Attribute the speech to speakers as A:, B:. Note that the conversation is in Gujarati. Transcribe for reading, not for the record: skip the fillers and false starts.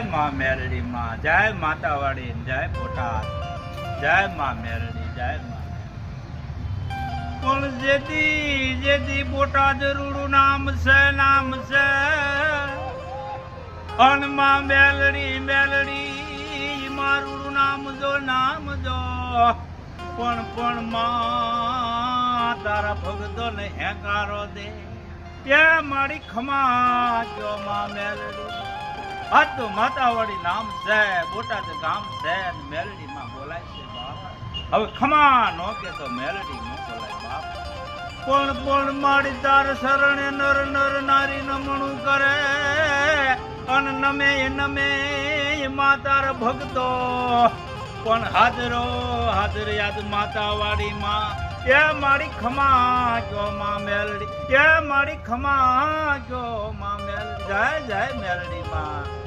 A: માં મેરડી માં, જય માતાવાડી, જય બોટાદ, જય માં મેરડી, જય માં. પણ જેથી બોટાદ રૂડું નામ છે, નામ છે. હનમાં મેલડી મારું નામ જો, નામ જો. પણ માં તારા ભગતો ને હેકારો દે, એ મારી ખમા જો માં મેલડી. આ તો માતાવાડી નામ છે, બોટાદ ગામ છે, મેલડી માં બોલાય છે બાપ. હવે ખમા નો કે તો મેલડી નો બોલાય બાપ. પણ મારી તાર શરણે નર નર નારી નમણું કરે, અન નમે માં તાર ભગતો. પણ હાજર યાદ માતાવાડી માં, એ મારી ખમા જો માં મેલડી, એ મારી ખમા જો માં મેલડી, જય જય મેલડી માં.